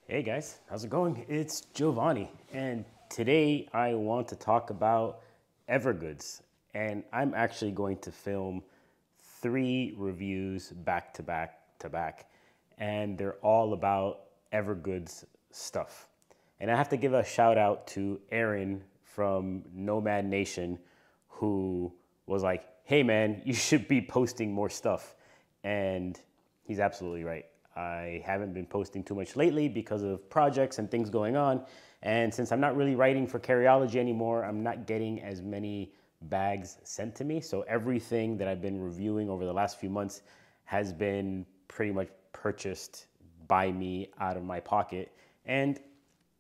Hey guys, how's it going? It's Giovanni, and today I want to talk about Evergoods. And I'm actually going to film 3 reviews back to back to back, and they're all about Evergoods stuff. And I have to give a shout out to Aaron from Nomad Nation, who was like, hey man, you should be posting more stuff. And he's absolutely right. I haven't been posting too much lately because of projects and things going on. And since I'm not really writing for Carryology anymore, I'm not getting as many bags sent to me. So everything that I've been reviewing over the last few months has been pretty much purchased by me out of my pocket. And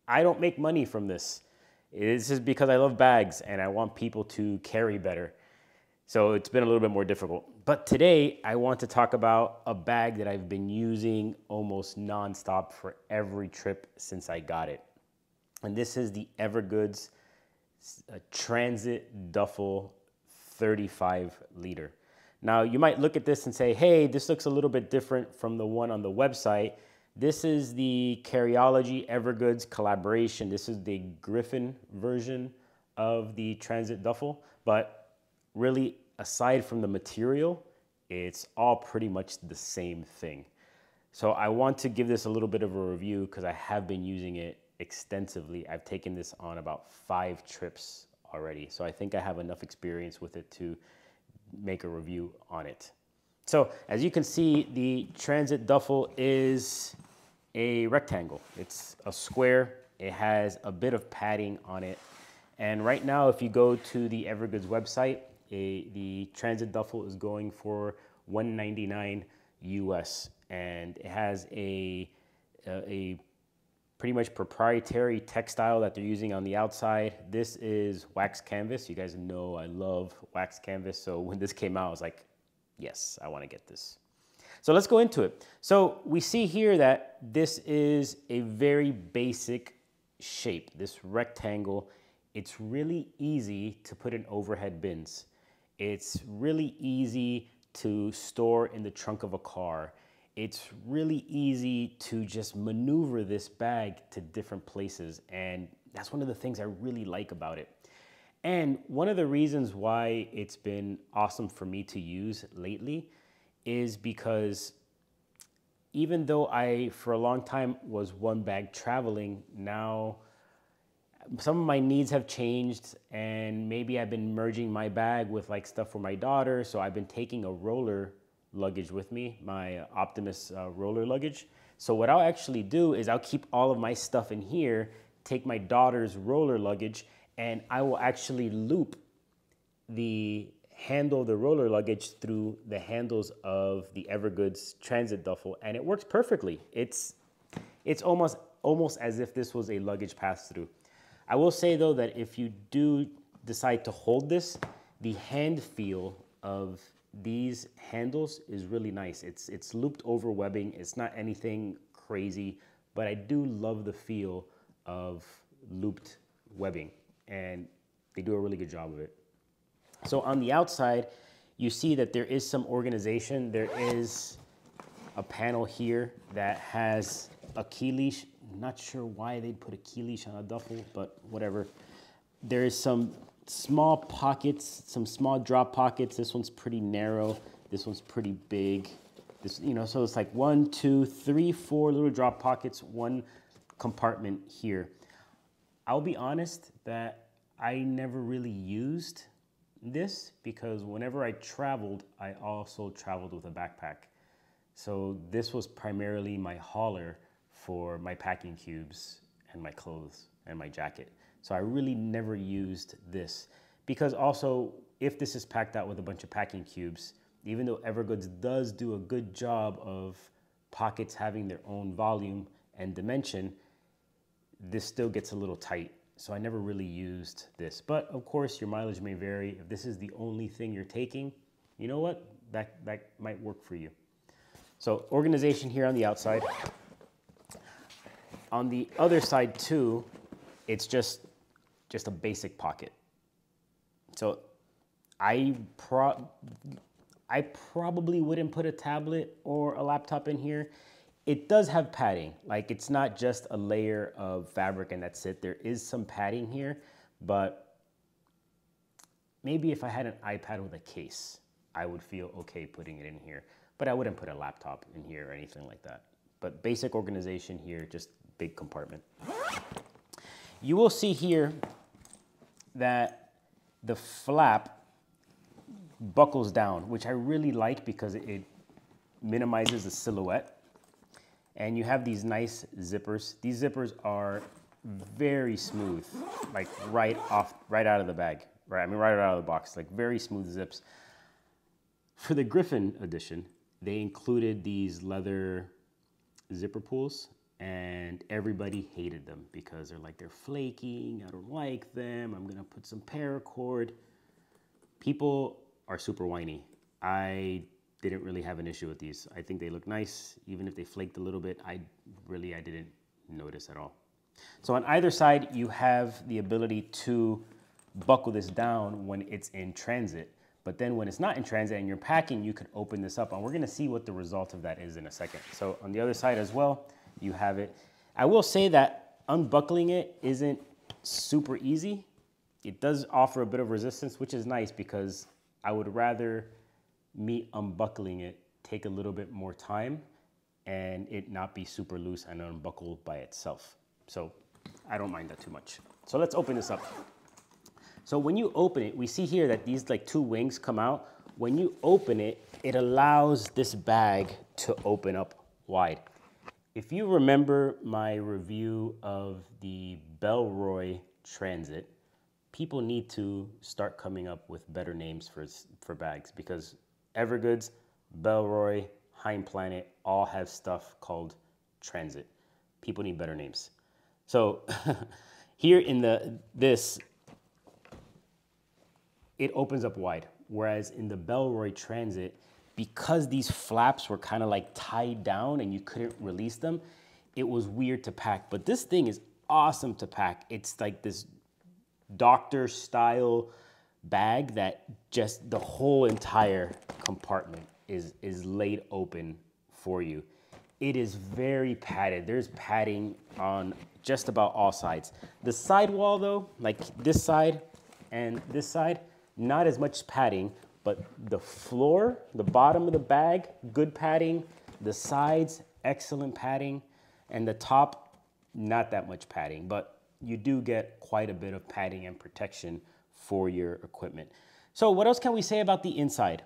I don't make money from this. This is because I love bags and I want people to carry better. So it's been a little bit more difficult. But today I want to talk about a bag that I've been using almost nonstop for every trip since I got it. And this is the Evergoods Transit Duffel 35 liter. Now you might look at this and say, hey, this looks a little bit different from the one on the website. This is the Carryology Evergoods collaboration. This is the Griffin version of the Transit Duffel, but really, aside from the material, it's all pretty much the same thing. So I want to give this a little bit of a review because I have been using it extensively. I've taken this on about 5 trips already. So I think I have enough experience with it to make a review on it. So as you can see, the Transit Duffel is a rectangle. It's a square. It has a bit of padding on it. And right now, if you go to the Evergoods website, the Transit Duffel is going for $199 US, and it has a pretty much proprietary textile that they're using on the outside. This is wax canvas. You guys know I love wax canvas, so when this came out, I was like, yes, I want to get this. So let's go into it. So we see here that this is a very basic shape, this rectangle. It's really easy to put in overhead bins. It's really easy to store in the trunk of a car. It's really easy to just maneuver this bag to different places. And that's one of the things I really like about it. And one of the reasons why it's been awesome for me to use lately is because even though I, for a long time, was one bag traveling, now some of my needs have changed, and maybe I've been merging my bag with like stuff for my daughter. So I've been taking a roller luggage with me, my Optimus roller luggage. So what I'll actually do is I'll keep all of my stuff in here, take my daughter's roller luggage, and I will actually loop the handle of the roller luggage through the handles of the Evergoods Transit Duffel, and it works perfectly. It's almost as if this was a luggage pass-through. I will say though that if you do decide to hold this, the hand feel of these handles is really nice. It's looped over webbing. It's not anything crazy, but I do love the feel of looped webbing, and they do a really good job of it. So on the outside, you see that there is some organization. There is a panel here that has a key leash. I'm not sure why they'd put a key leash on a duffel, but whatever. There is some small pockets, some small drop pockets. This one's pretty narrow. This one's pretty big. This, so it's like 1, 2, 3, 4 little drop pockets, one compartment here. I'll be honest that I never really used this because whenever I traveled, I also traveled with a backpack. So this was primarily my hauler for my packing cubes and my clothes and my jacket. So I really never used this because also if this is packed out with a bunch of packing cubes, even though Evergoods does do a good job of pockets having their own volume and dimension, this still gets a little tight. So I never really used this. But of course your mileage may vary. If this is the only thing you're taking, you know what? That might work for you. So organization here on the outside. On the other side too, it's just a basic pocket. So I probably wouldn't put a tablet or a laptop in here. It does have padding. Like, it's not just a layer of fabric and that's it. There is some padding here, but maybe if I had an iPad with a case, I would feel okay putting it in here, but I wouldn't put a laptop in here or anything like that. But basic organization here, just big compartment. You will see here that the flap buckles down, which I really like because it minimizes the silhouette. And you have these nice zippers. These zippers are very smooth, like right out of the bag, right? I mean, right out of the box, like very smooth zips. For the Griffin edition, they included these leather zipper pulls, and everybody hated them because they're like, they're flaking, I don't like them, I'm gonna put some paracord. People are super whiny. I didn't really have an issue with these. I think they look nice, even if they flaked a little bit. I didn't notice at all. So on either side, you have the ability to buckle this down when it's in transit. But then when it's not in transit and you're packing, you can open this up. And we're gonna see what the result of that is in a second. So on the other side as well, you have it. I will say that unbuckling it isn't super easy. It does offer a bit of resistance, which is nice because I would rather me unbuckling it take a little bit more time and it not be super loose and unbuckle by itself. So I don't mind that too much. So let's open this up. So when you open it, we see here that these like two wings come out. When you open it, it allows this bag to open up wide. If you remember my review of the Bellroy Transit, people need to start coming up with better names for bags because Evergoods, Bellroy, Heim Planet all have stuff called Transit. People need better names. So here in this, it opens up wide. Whereas in the Bellroy Transit, because these flaps were kind of like tied down and you couldn't release them, it was weird to pack. But this thing is awesome to pack. It's like this doctor style bag that just the whole entire compartment is laid open for you. It is very padded. There's padding on just about all sides. The sidewall though, like this side and this side, not as much padding, but the floor, the bottom of the bag, good padding. The sides, excellent padding. And the top, not that much padding, but you do get quite a bit of padding and protection for your equipment. So what else can we say about the inside?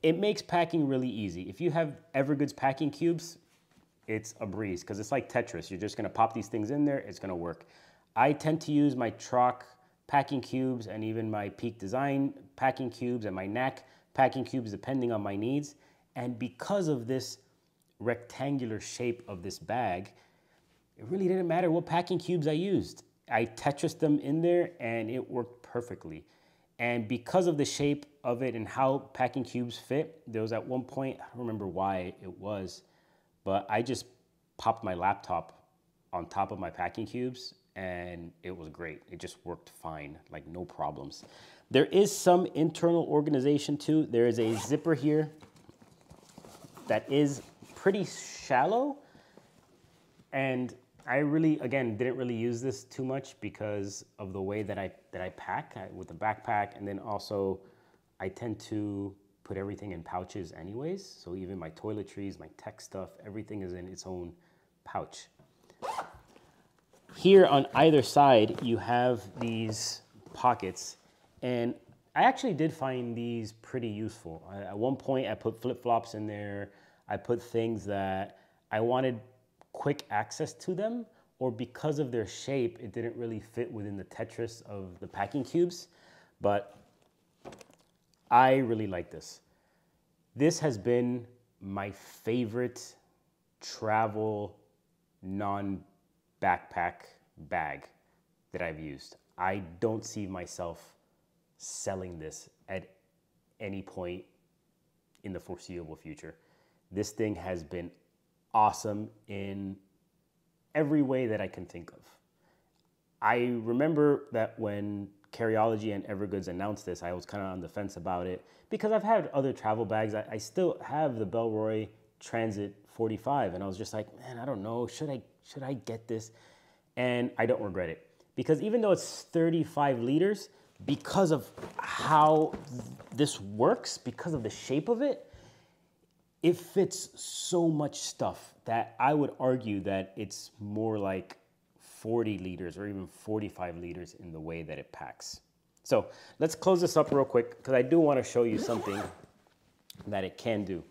It makes packing really easy. If you have Evergoods packing cubes, it's a breeze because it's like Tetris. You're just gonna pop these things in there, it's gonna work. I tend to use my Troc packing cubes and even my Peak Design packing cubes and my Knack packing cubes depending on my needs. And because of this rectangular shape of this bag, it really didn't matter what packing cubes I used. I Tetrised them in there and it worked perfectly. And because of the shape of it and how packing cubes fit, there was at one point, I don't remember why it was, but I just popped my laptop on top of my packing cubes and it was great. It just worked fine, like no problems. There is some internal organization too. There is a zipper here that is pretty shallow, and I really, again, didn't really use this too much because of the way that I pack with the backpack, and then also I tend to put everything in pouches anyways. So even my toiletries, my tech stuff, everything is in its own pouch. Here on either side, you have these pockets, and I actually did find these pretty useful. At one point, I put flip-flops in there. I put things that I wanted quick access to them, or because of their shape, it didn't really fit within the Tetris of the packing cubes, but I really like this. This has been my favorite travel non-backpack bag that I've used. I don't see myself selling this at any point in the foreseeable future. This thing has been awesome in every way that I can think of. I remember that when Carryology and Evergoods announced this, I was kind of on the fence about it because I've had other travel bags. I still have the Bellroy Transit 45, and I was just like, man, I don't know, should I get this? And I don't regret it, because even though it's 35 liters, because of how this works, because of the shape of it, it fits so much stuff that I would argue that it's more like 40 liters or even 45 liters in the way that it packs. So let's close this up real quick, because I do want to show you something that it can do.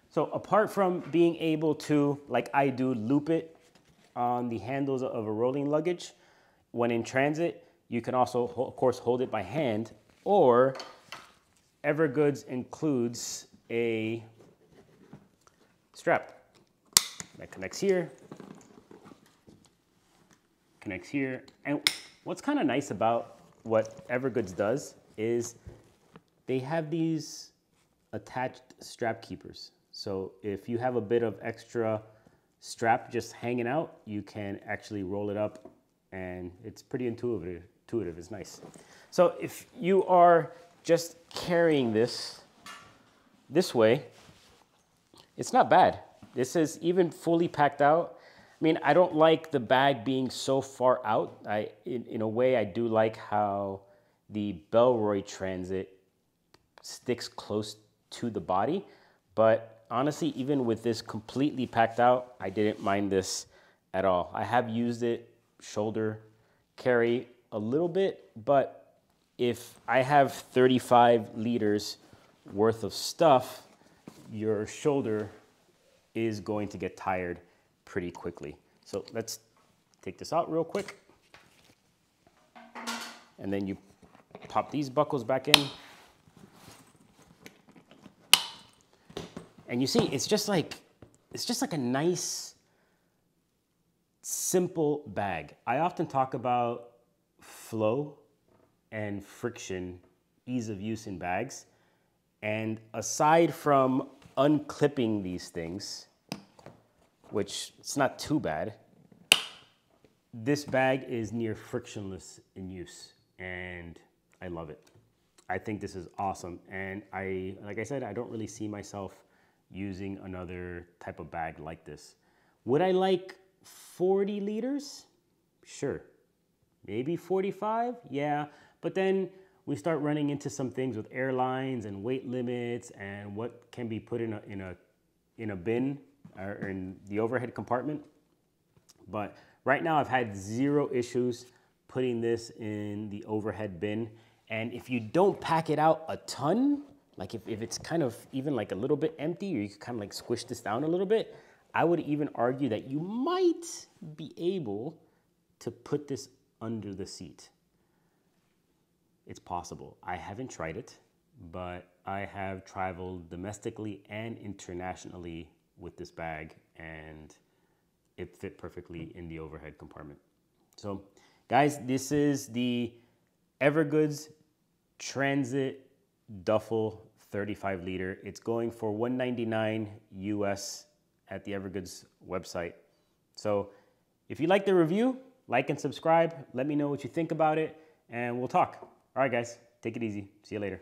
So apart from being able to, like I do, loop it on the handles of a rolling luggage, when in transit, you can also, of course, hold it by hand, or Evergoods includes a strap that connects here, and what's kind of nice about what Evergoods does is they have these attached strap keepers. So if you have a bit of extra strap just hanging out, you can actually roll it up, and it's pretty intuitive. It's nice. So if you are just carrying this way, it's not bad. This is even fully packed out. I mean, I don't like the bag being so far out. In a way, I do like how the Bellroy Transit sticks close to the body. But honestly, even with this completely packed out, I didn't mind this at all. I have used it shoulder carry a little bit, but if I have 35 liters worth of stuff, your shoulder is going to get tired pretty quickly. So let's take this out real quick. And then you pop these buckles back in. And you see, it's just like a nice, simple bag. I often talk about flow and friction, ease of use in bags. And aside from unclipping these things, which it's not too bad, this bag is near frictionless in use, and I love it. I think this is awesome, and like I said, I don't really see myself using another type of bag like this. Would I like 40 liters? Sure. Maybe 45? Yeah, but then we start running into some things with airlines and weight limits and what can be put in a bin or in the overhead compartment. But right now I've had zero issues putting this in the overhead bin. And if you don't pack it out a ton, like if it's kind of even like a little bit empty, or you can kind of like squish this down a little bit, I would even argue that you might be able to put this under the seat. It's possible. I haven't tried it, but I have traveled domestically and internationally with this bag, and it fit perfectly in the overhead compartment. So guys, this is the Evergoods Transit Duffel 35 liter. It's going for $199 US at the Evergoods website. So if you like the review, like and subscribe. Let me know what you think about it, and we'll talk. All right, guys, take it easy. See you later.